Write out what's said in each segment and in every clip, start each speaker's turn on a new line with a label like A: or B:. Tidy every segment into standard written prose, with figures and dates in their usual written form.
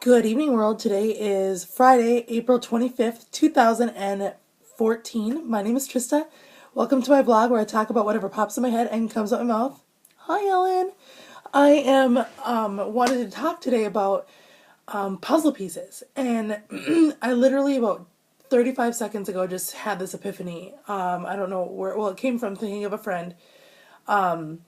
A: Good evening, world. Today is Friday, April 25th, 2014. My name is Trista. Welcome to my vlog where I talk about whatever pops in my head and comes out my mouth. Hi, Ellen. I am wanted to talk today about puzzle pieces. And I literally, about 35 seconds ago, just had this epiphany. I don't know where, well, it came from thinking of a friend. And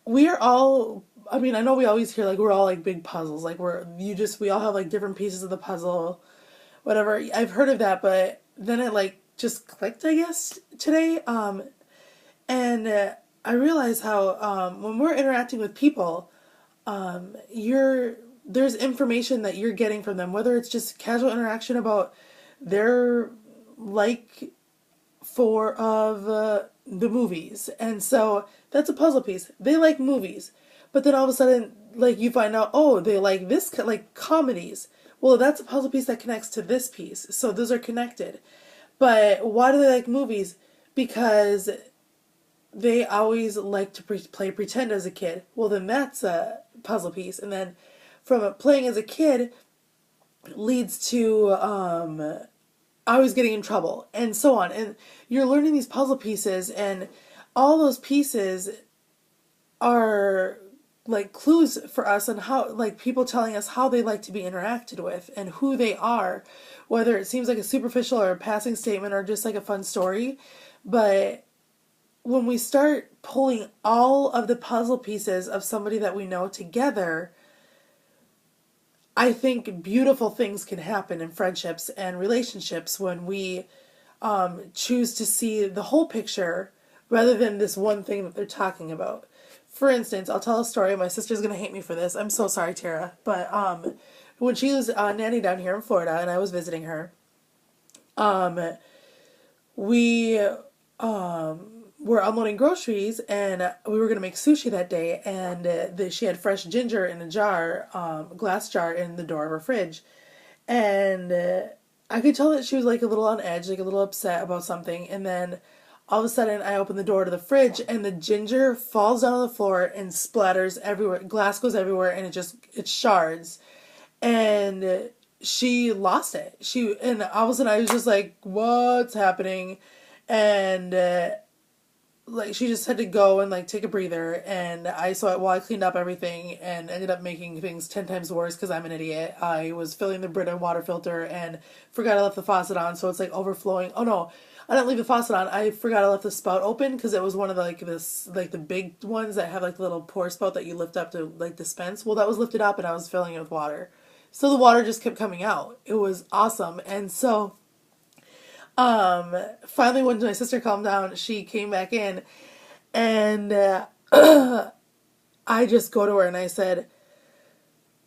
A: we are all, I mean, I know we always hear like we're all like big puzzles, like we all have like different pieces of the puzzle, whatever. I've heard of that, but then it like just clicked, I guess, today. And I realize how when we're interacting with people, there's information that you're getting from them, whether it's just casual interaction about their like for of the movies. And so that's a puzzle piece. They like movies. But then all of a sudden, like, you find out, oh, they like this, like comedies. Well, that's a puzzle piece that connects to this piece. So those are connected. But why do they like movies? Because they always like to play pretend as a kid. Well, then that's a puzzle piece. And then from playing as a kid leads to always getting in trouble, and so on. And you're learning these puzzle pieces, and all those pieces are like clues for us on how, like, people telling us how they like to be interacted with and who they are, whether it seems like a superficial or a passing statement or just like a fun story. But when we start pulling all of the puzzle pieces of somebody that we know together, I think beautiful things can happen in friendships and relationships when we choose to see the whole picture rather than this one thing that they're talking about. For instance, I'll tell a story. My sister's going to hate me for this. I'm so sorry, Tara. But when she was nanny down here in Florida and I was visiting her, we were unloading groceries, and we were going to make sushi that day, and she had fresh ginger in a jar, glass jar in the door of her fridge. And I could tell that she was like a little on edge, like a little upset about something. And then all of a sudden I open the door to the fridge, and the ginger falls down on the floor and splatters everywhere. Glass goes everywhere, and it shards. And she lost it. And all of a sudden I was just like, what's happening? And like, she just had to go and like take a breather. And I cleaned up everything and ended up making things 10 times worse because I'm an idiot. I was filling the Brita water filter and forgot I left the faucet on, so it's like overflowing. Oh no, I didn't leave the faucet on. I forgot I left the spout open because it was one of the, like the big ones that have like the little pour spout that you lift up to like dispense. Well, that was lifted up and I was filling it with water. So the water just kept coming out. It was awesome. And so finally, when my sister calmed down, she came back in, and I just go to her and I said,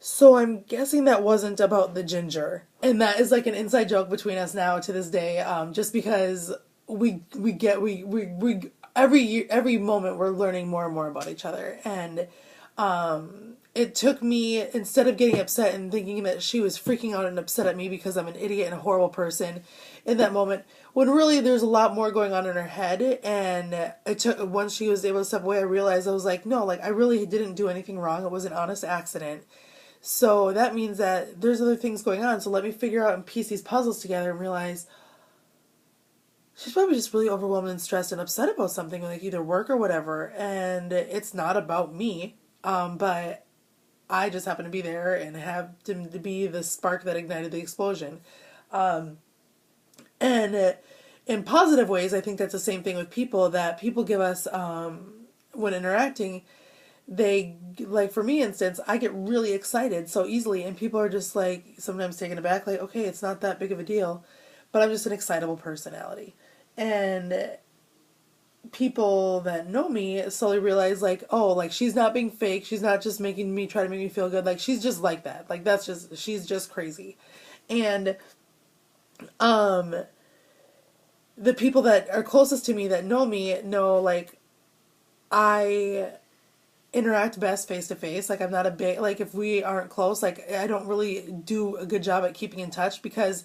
A: so I'm guessing that wasn't about the ginger. And that is like an inside joke between us now to this day, just because every moment we're learning more and more about each other. And it took me, instead of getting upset and thinking that she was freaking out and upset at me because I'm an idiot and a horrible person in that moment, when really there's a lot more going on in her head. And once she was able to step away, I realized, I was like, no, like, I really didn't do anything wrong. It was an honest accident. So that means that there's other things going on. So let me figure out and piece these puzzles together and realize she's probably just really overwhelmed and stressed and upset about something, like either work or whatever. And it's not about me. But I just happen to be there and have to be the spark that ignited the explosion. And in positive ways, I think that's the same thing with people, that people give us, when interacting, they, like, for me, instance, I get really excited so easily, and people are just like sometimes taken aback, like, okay, it's not that big of a deal, but I'm just an excitable personality. And people that know me slowly realize, like, oh, like, she's not being fake, she's not just try to make me feel good, like, she's just like that, like, she's just crazy. And the people that are closest to me that know me know, like, I interact best face to face. Like, I'm not a big, like, if we aren't close, like, I don't really do a good job at keeping in touch because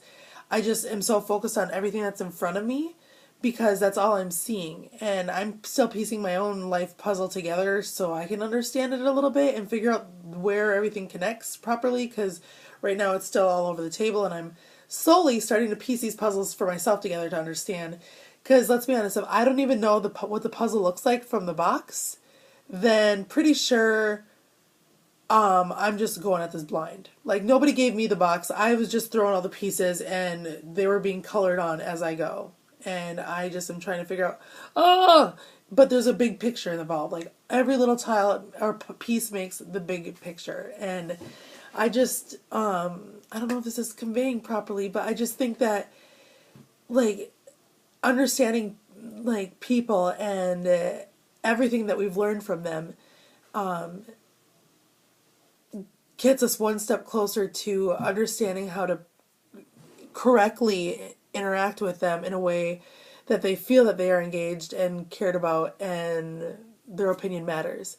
A: I just am so focused on everything that's in front of me, because that's all I'm seeing. And I'm still piecing my own life puzzle together so I can understand it a little bit and figure out where everything connects properly, because right now it's still all over the table and I'm slowly starting to piece these puzzles for myself together to understand. Because let's be honest, if I don't even know what the puzzle looks like from the box, then pretty sure I'm just going at this blind. Like, nobody gave me the box. I was just throwing all the pieces and they were being colored on as I go. And I just am trying to figure out, oh, but there's a big picture involved. Like, every little tile or piece makes the big picture. And I just, I don't know if this is conveying properly, but I just think that, like, understanding, like, people and everything that we've learned from them, gets us one step closer to understanding how to correctly interact with them in a way that they feel that they are engaged and cared about and their opinion matters.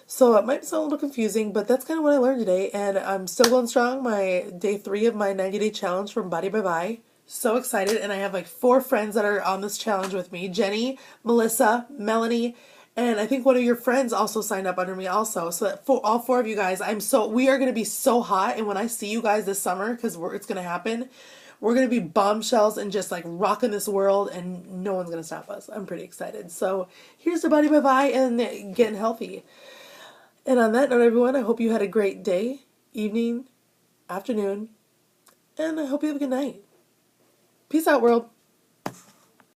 A: So it might sound a little confusing, but that's kind of what I learned today, and I'm still going strong. My day 3 of my 90-day challenge from Body by Bye. So excited, and I have like 4 friends that are on this challenge with me. Jenny, Melissa, Melanie, and I think one of your friends also signed up under me also. So that for all 4 of you guys, we are going to be so hot. And when I see you guys this summer, because it's going to happen, we're going to be bombshells and just like rocking this world, and no one's going to stop us. I'm pretty excited. So here's the Body by Bye and getting healthy. And on that note, everyone, I hope you had a great day, evening, afternoon, and I hope you have a good night. Peace out, world.